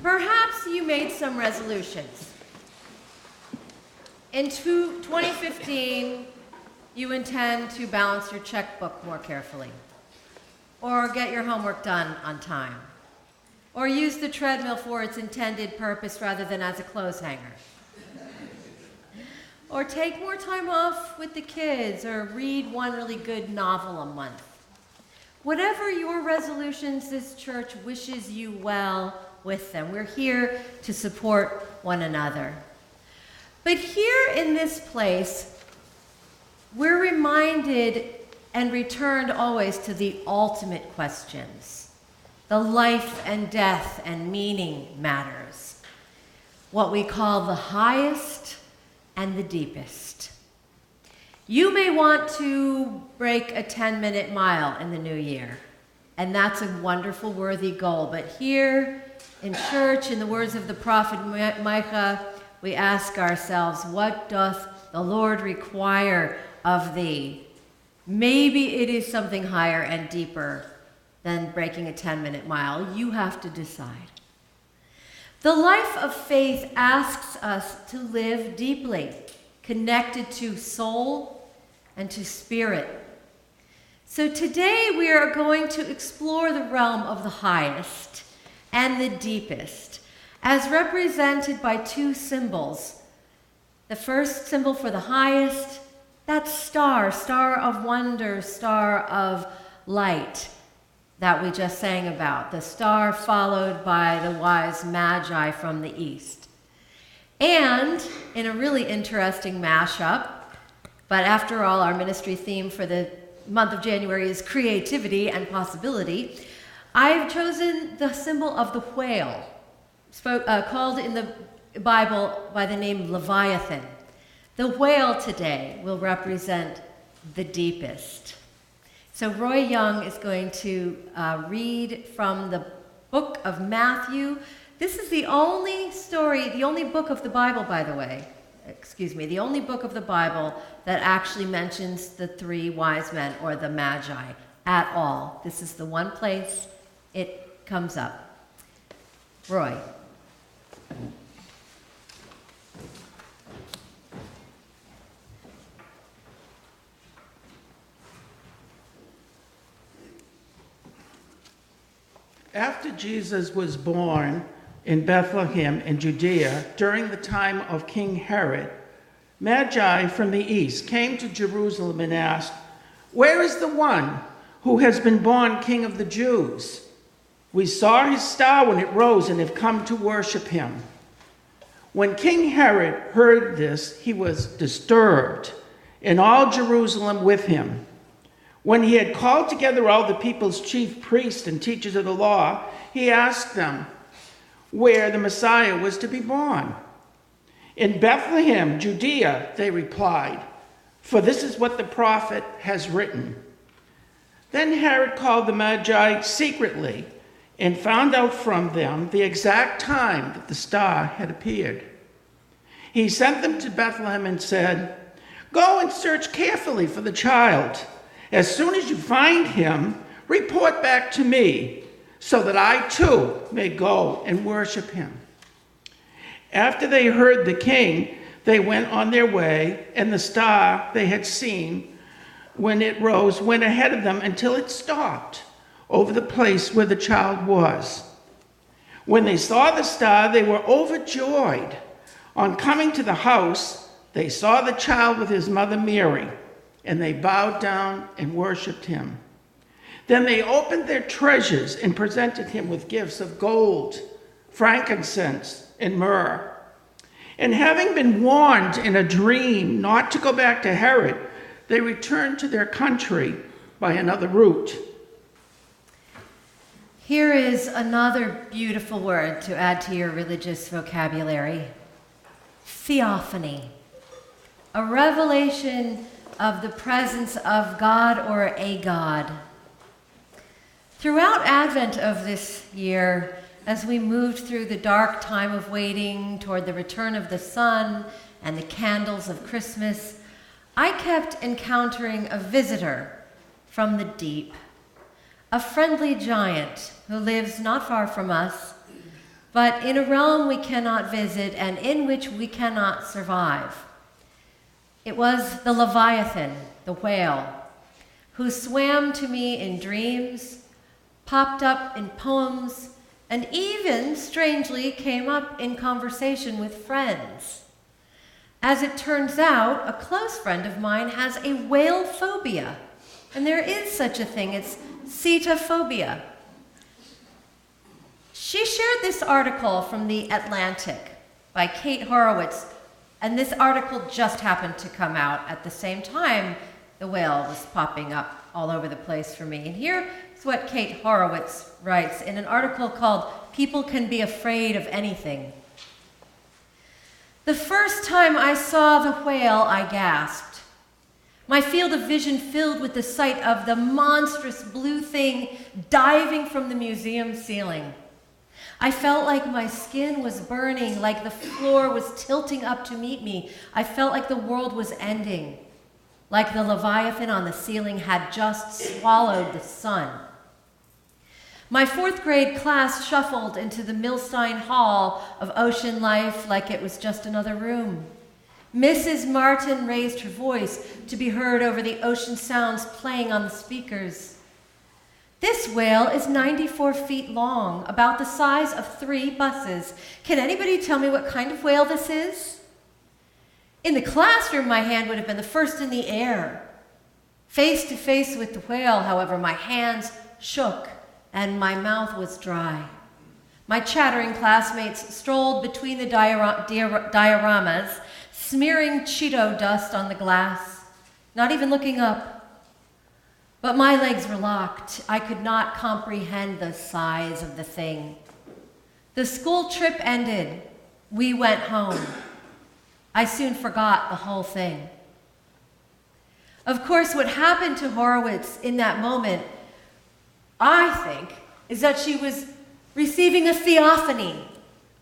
Perhaps you made some resolutions. In 2015, you intend to balance your checkbook more carefully, or get your homework done on time, or use the treadmill for its intended purpose rather than as a clothes hanger, or take more time off with the kids, or read one really good novel a month. Whatever your resolutions, this church wishes you well with them. We're here to support one another. But here in this place, we're reminded and returned always to the ultimate questions. The life and death and meaning matters. What we call the highest and the deepest. You may want to break a 10-minute mile in the new year, and that's a wonderful, worthy goal. But here in church, in the words of the prophet Micah, we ask ourselves, what doth the Lord require of thee? Maybe it is something higher and deeper than breaking a 10-minute mile. You have to decide. The life of faith asks us to live deeply, connected to soul and to spirit. So today we are going to explore the realm of the highest and the deepest, as represented by two symbols. The first symbol for the highest, that's star, star of wonder, star of light that we just sang about. The star followed by the wise magi from the east. And in a really interesting mashup, but after all, our ministry theme for the month of January is creativity and possibility, I've chosen the symbol of the whale, called in the Bible by the name Leviathan. The whale today will represent the deepest. So Roy Young is going to read from the book of Matthew. This is the only story, the only book of the Bible, by the way, the only book of the Bible that actually mentions the three wise men or the magi at all. This is the one place it comes up. Roy. After Jesus was born in Bethlehem in Judea, during the time of King Herod, Magi from the east came to Jerusalem and asked, "Where is the one who has been born King of the Jews? We saw his star when it rose and have come to worship him." When King Herod heard this, he was disturbed, and all Jerusalem with him. When he had called together all the people's chief priests and teachers of the law, he asked them where the Messiah was to be born. "In Bethlehem, Judea," they replied, "for this is what the prophet has written." Then Herod called the Magi secretly and found out from them the exact time that the star had appeared. He sent them to Bethlehem and said, "Go and search carefully for the child. As soon as you find him, report back to me, so that I too may go and worship him." After they heard the king, they went on their way, and the star they had seen when it rose went ahead of them until it stopped over the place where the child was. When they saw the star, they were overjoyed. On coming to the house, they saw the child with his mother Mary, and they bowed down and worshiped him. Then they opened their treasures and presented him with gifts of gold, frankincense, and myrrh. And having been warned in a dream not to go back to Herod, they returned to their country by another route. Here is another beautiful word to add to your religious vocabulary. Theophany. A revelation of the presence of God or a God. Throughout Advent of this year, as we moved through the dark time of waiting toward the return of the sun and the candles of Christmas, I kept encountering a visitor from the deep, a friendly giant who lives not far from us, but in a realm we cannot visit and in which we cannot survive. It was the Leviathan, the whale, who swam to me in dreams, popped up in poems, and even, strangely, came up in conversation with friends. As it turns out, a close friend of mine has a whale phobia, and there is such a thing. It's cetophobia. She shared this article from The Atlantic by Kate Horowitz, and this article just happened to come out at the same time the whale was popping up all over the place for me. And here's what Kate Horowitz writes in an article called "People Can Be Afraid of Anything." The first time I saw the whale, I gasped. My field of vision filled with the sight of the monstrous blue thing diving from the museum ceiling. I felt like my skin was burning, like the floor was tilting up to meet me. I felt like the world was ending, like the Leviathan on the ceiling had just swallowed the sun. My 4th grade class shuffled into the Milstein Hall of Ocean Life like it was just another room. Mrs. Martin raised her voice to be heard over the ocean sounds playing on the speakers. This whale is 94 feet long, about the size of 3 buses. Can anybody tell me what kind of whale this is? In the classroom, my hand would have been the first in the air. Face to face with the whale, however, my hands shook and my mouth was dry. My chattering classmates strolled between the dioramas, smearing Cheeto dust on the glass, not even looking up. But my legs were locked. I could not comprehend the size of the thing. The school trip ended. We went home. I soon forgot the whole thing. Of course, what happened to Horowitz in that moment, I think, is that she was receiving a theophany,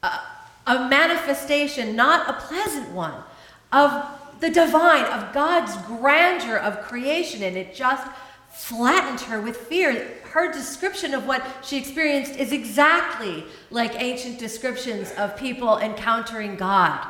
a manifestation, not a pleasant one, of the divine, of God's grandeur of creation, and it just flattened her with fear. Her description of what she experienced is exactly like ancient descriptions of people encountering God.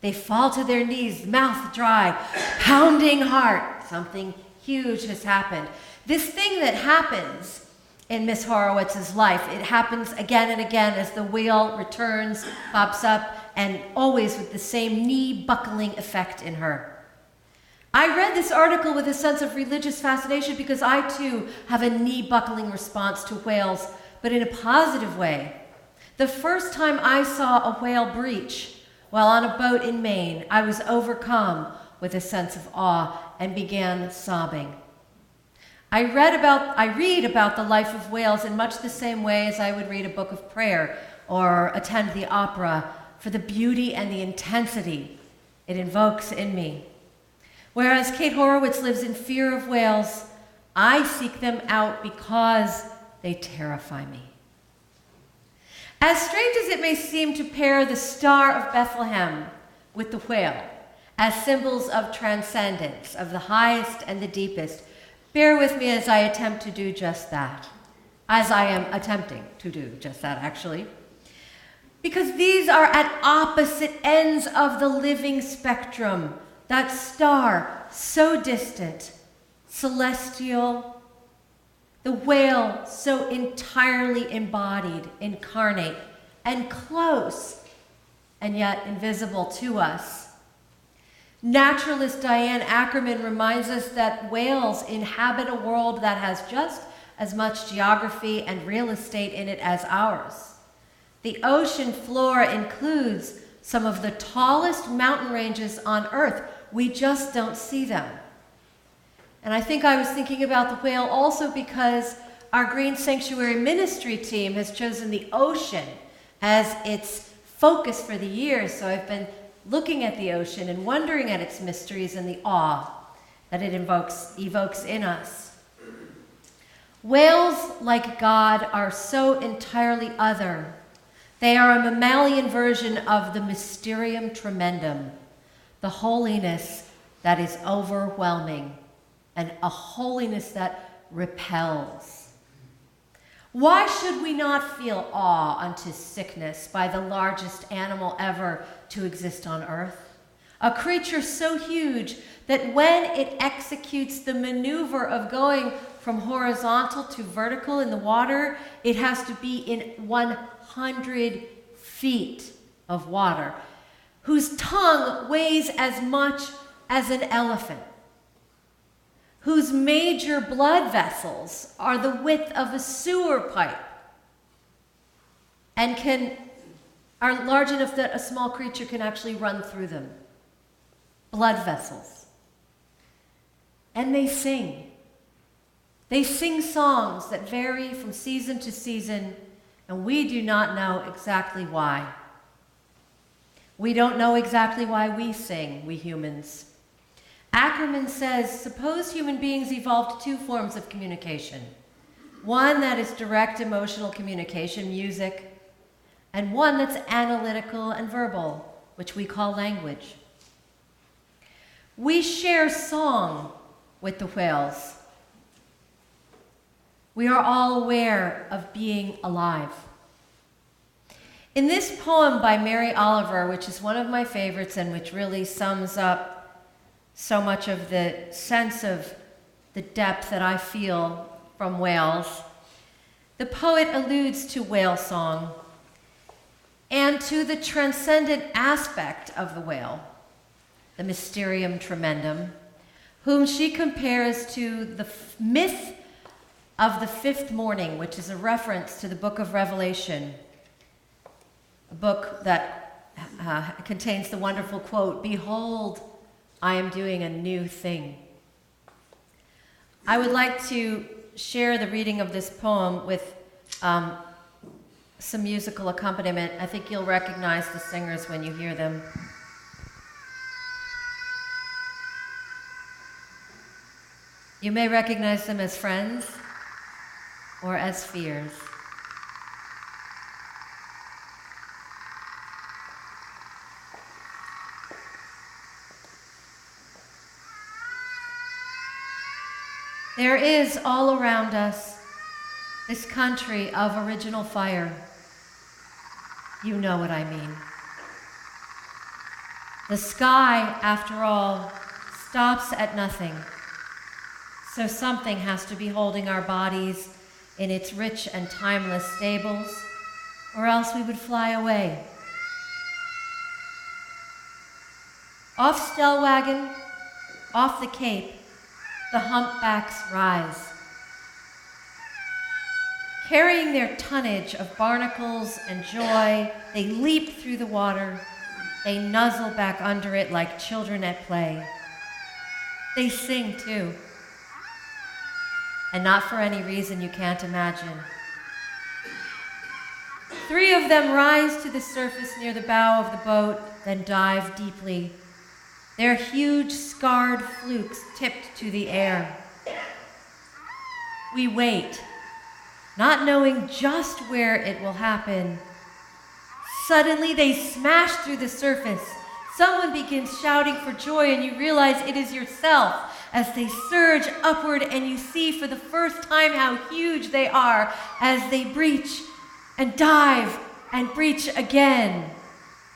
They fall to their knees, mouth dry, pounding heart. Something huge has happened. This thing that happens in Miss Horowitz's life, it happens again and again as the whale returns, pops up, and always with the same knee-buckling effect in her. I read this article with a sense of religious fascination because I, too, have a knee-buckling response to whales, but in a positive way. The first time I saw a whale breach while on a boat in Maine, I was overcome with a sense of awe and began sobbing. I read about the life of whales in much the same way as I would read a book of prayer or attend the opera for the beauty and the intensity it invokes in me. Whereas Kate Horowitz lives in fear of whales, I seek them out because they terrify me. As strange as it may seem to pair the Star of Bethlehem with the whale as symbols of transcendence, of the highest and the deepest, bear with me as I attempt to do just that. As I am attempting to do just that, actually. Because these are at opposite ends of the living spectrum. That star, so distant, celestial. The whale, so entirely embodied, incarnate, and close, and yet invisible to us. Naturalist Diane Ackerman reminds us that whales inhabit a world that has just as much geography and real estate in it as ours. The ocean floor includes some of the tallest mountain ranges on Earth. We just don't see them. And I think I was thinking about the whale also because our Green Sanctuary Ministry team has chosen the ocean as its focus for the year. So I've been looking at the ocean and wondering at its mysteries and the awe that it evokes in us. Whales, like God, are so entirely other. They are a mammalian version of the mysterium tremendum, the holiness that is overwhelming, and a holiness that repels. Why should we not feel awe unto sickness by the largest animal ever to exist on earth? A creature so huge that when it executes the maneuver of going from horizontal to vertical in the water, it has to be in 100 feet of water, whose tongue weighs as much as an elephant, whose major blood vessels are the width of a sewer pipe and are large enough that a small creature can actually run through them. Blood vessels. And they sing. They sing songs that vary from season to season, and we do not know exactly why. We don't know exactly why we sing, we humans. Ackerman says, suppose human beings evolved two forms of communication. One that is direct emotional communication, music, and one that's analytical and verbal, which we call language. We share song with the whales. We are all aware of being alive. In this poem by Mary Oliver, which is one of my favorites and which really sums up so much of the sense of the depth that I feel from whales, the poet alludes to whale song and to the transcendent aspect of the whale, the mysterium tremendum, whom she compares to the myth of the fifth morning, which is a reference to the book of Revelation, a book that contains the wonderful quote, "Behold, I am doing a new thing." I would like to share the reading of this poem with some musical accompaniment. I think you'll recognize the singers when you hear them. You may recognize them as friends or as fears. There is all around us this country of original fire. You know what I mean. The sky, after all, stops at nothing. So something has to be holding our bodies in its rich and timeless stables, or else we would fly away. Off Stellwagen, off the Cape, the humpbacks rise. Carrying their tonnage of barnacles and joy, they leap through the water. They nuzzle back under it like children at play. They sing too. And not for any reason you can't imagine. 3 of them rise to the surface near the bow of the boat, then dive deeply, their huge scarred flukes tipped to the air. We wait, not knowing just where it will happen. Suddenly they smash through the surface. Someone begins shouting for joy, and you realize it is yourself as they surge upward, and you see for the first time how huge they are as they breach and dive and breach again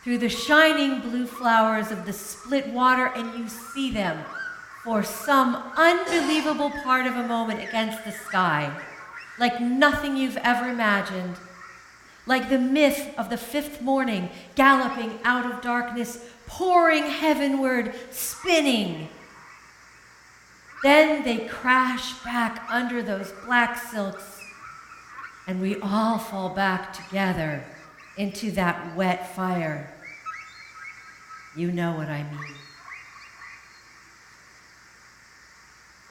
through the shining blue flowers of the split water, and you see them for some unbelievable part of a moment against the sky, like nothing you've ever imagined, like the myth of the fifth morning galloping out of darkness, pouring heavenward, spinning. Then they crash back under those black silks, and we all fall back together into that wet fire. You know what I mean.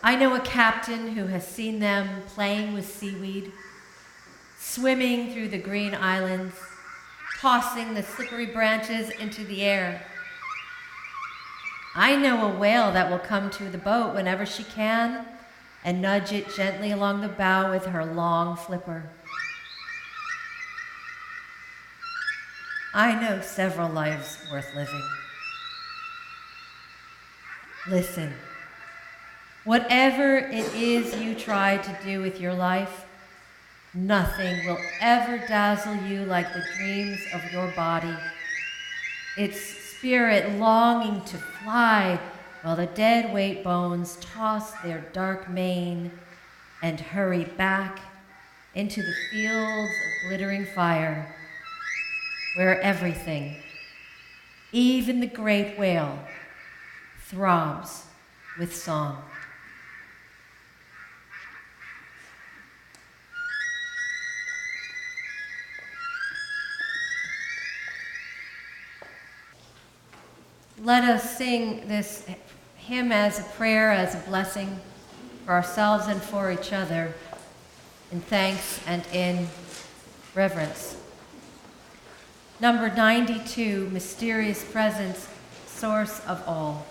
I know a captain who has seen them playing with seaweed, swimming through the green islands, tossing the slippery branches into the air. I know a whale that will come to the boat whenever she can and nudge it gently along the bow with her long flipper. I know several lives worth living. Listen, whatever it is you try to do with your life, Nothing will ever dazzle you like the dreams of your body, its spirit longing to fly while the dead weight bones toss their dark mane and hurry back into the fields of glittering fire, where everything, even the great whale, throbs with song. Let us sing this hymn as a prayer, as a blessing for ourselves and for each other, in thanks and in reverence. Number 92, Mysterious Presence, Source of All.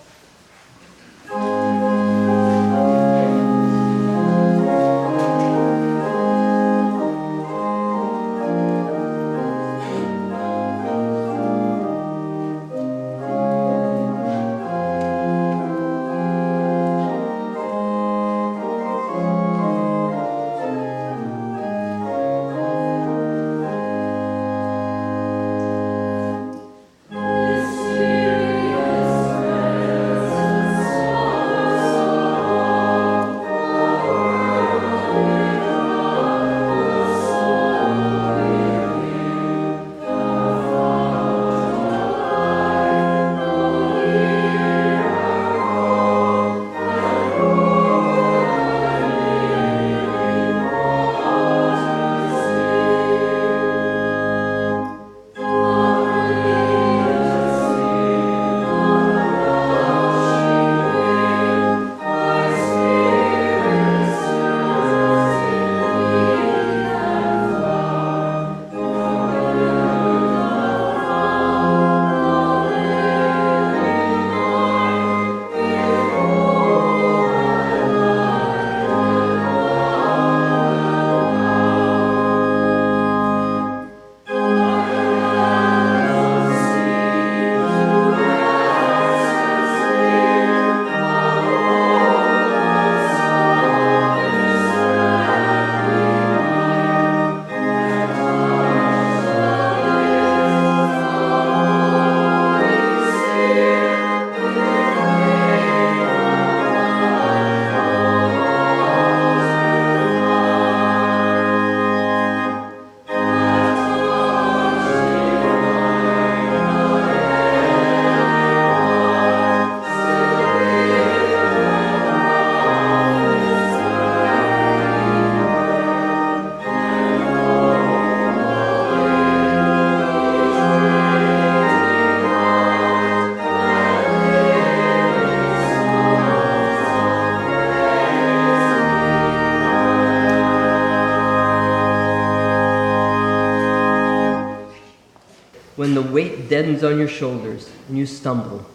When the weight deadens on your shoulders and you stumble,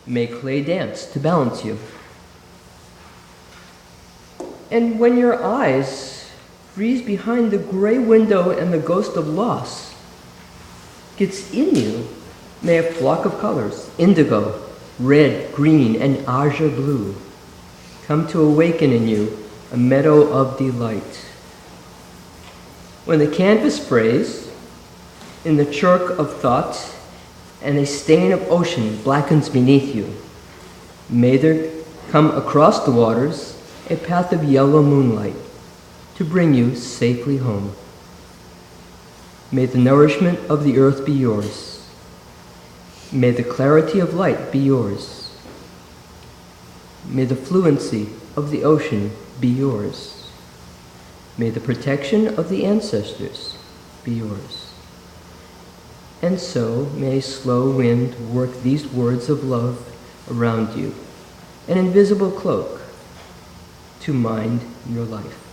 may clay dance to balance you. And when your eyes freeze behind the gray window and the ghost of loss gets in you, may a flock of colors, indigo, red, green, and azure blue, come to awaken in you a meadow of delight. When the canvas frays in the churk of thought and a stain of ocean blackens beneath you, may there come across the waters a path of yellow moonlight to bring you safely home. May the nourishment of the earth be yours. May the clarity of light be yours. May the fluency of the ocean be yours. May the protection of the ancestors be yours. And so may a slow wind work these words of love around you, an invisible cloak to mind your life.